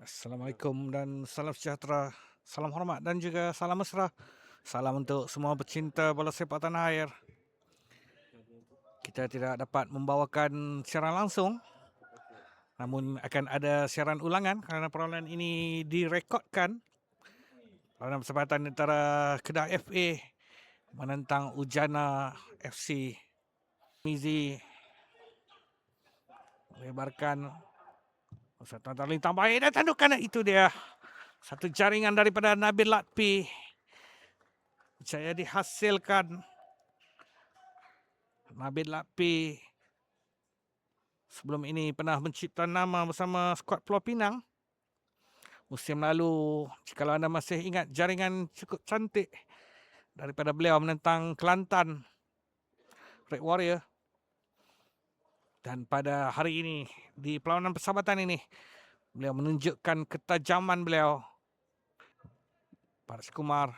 Assalamualaikum dan salam sejahtera, salam hormat dan juga salam mesra. Salam untuk semua pecinta bola sepak tanah air. Kita tidak dapat membawakan siaran langsung, namun akan ada siaran ulangan kerana perlawanan ini direkodkan. Perlawanan persahabatan antara Kedah FA menentang Ujana FC. Mizi melebarkan satu lintang baik dan tandukan itu dia. Satu jaringan daripada Nabil Latpi. Saya dihasilkan. Nabil Latpi sebelum ini pernah mencipta nama bersama skuad Pulau Pinang. Musim lalu, jika anda masih ingat, jaringan cukup cantik daripada beliau menentang Kelantan Red Warrior. Dan pada hari ini, di perlawanan persahabatan ini, beliau menunjukkan ketajaman beliau. Paras Kumar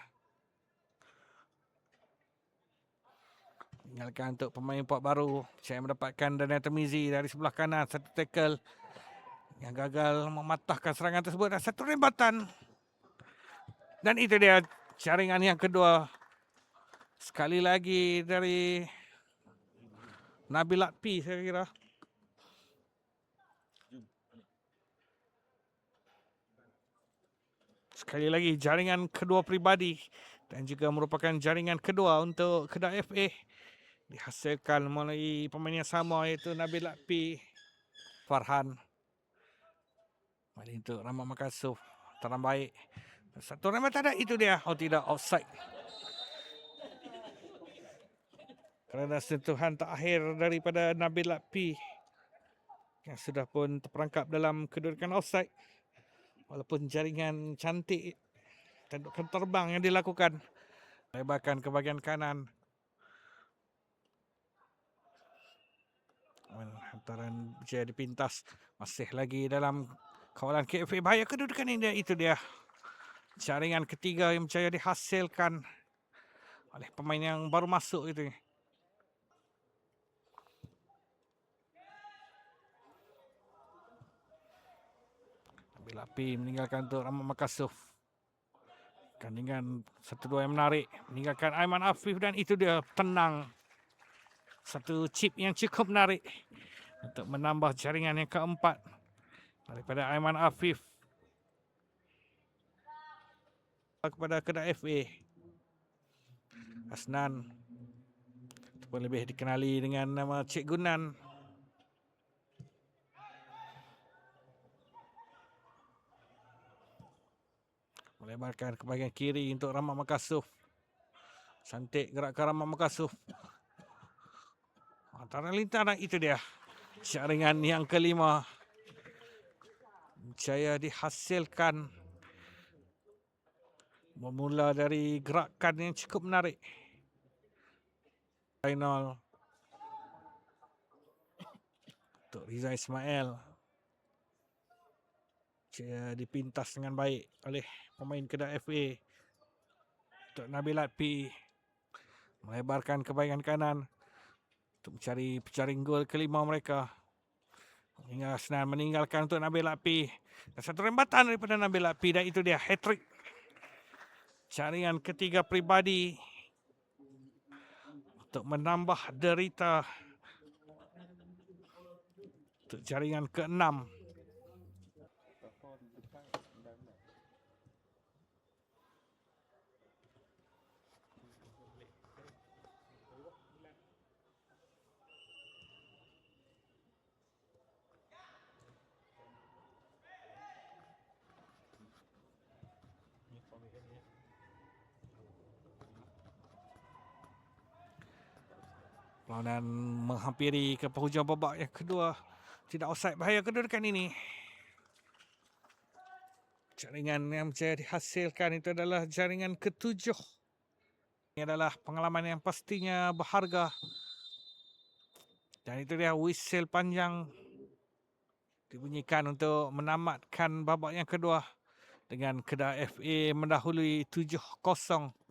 tinggalkan untuk pemain import baru. Saya mendapatkan Daniel Temizi dari sebelah kanan. Satu tackle yang gagal mematahkan serangan tersebut. Dan satu rembatan. Dan itu dia jaringan yang kedua. Sekali lagi dari Nabil Latpi saya kira. Sekali lagi jaringan kedua pribadi. Dan juga merupakan jaringan kedua untuk Kedah FA. Dihasilkan melalui pemain yang sama iaitu Nabil Latpi. Farhan. Mari untuk Rahmat Makasuf. Tanam baik. Satu rembat ada itu dia. Oh tidak, offside. Kerana sentuhan terakhir daripada Nabil Latpi yang sudah pun terperangkap dalam kedudukan offside. Walaupun jaringan cantik, tandukan terbang yang dilakukan. Lebarkan ke bahagian kanan. Hantaran berjaya dipintas. Masih lagi dalam kawalan KFA. Bahaya kedudukan ini. Itu dia. Jaringan ketiga yang berjaya dihasilkan oleh pemain yang baru masuk itu. Nabil Latpi meninggalkan untuk Rahmat Makasuf. Kandingan 1-2 yang menarik. Meninggalkan Aiman Afif dan itu dia tenang. Satu chip yang cukup menarik untuk menambah jaringan yang keempat daripada Aiman Afif kepada Kedah FA. Asnan ataupun lebih dikenali dengan nama Cik Gunan. Melebarkan ke bahagian kiri untuk Rahmat Makasuf. Cantik gerakan Rahmat Makasuf. Antara lintaran itu dia. Jaringan yang kelima. Jaya dihasilkan. Bermula dari gerakan yang cukup menarik. Final. Untuk Riza Ismail. Jaya dipintas dengan baik oleh pemain Kedah FA. Untuk Nabil Latpi. Melebarkan ke bahagian kanan. Untuk mencari pejaring gol kelima mereka. Hingga Asnan meninggalkan untuk Nabil Latpi. Dan satu rembatan daripada Nabil Latpi. Dan itu dia hat-trick. Jaringan ketiga pribadi. Untuk menambah derita. Untuk jaringan ke-6. Perlawanan menghampiri ke penghujung babak yang kedua. Tidak offside, bahaya kedudukan ini. Jaringan yang berjaya dihasilkan itu adalah jaringan ke-7. Ini adalah pengalaman yang pastinya berharga. Dan itu dia whistle panjang dibunyikan untuk menamatkan babak yang kedua. Dengan Kedah FA mendahului 7-0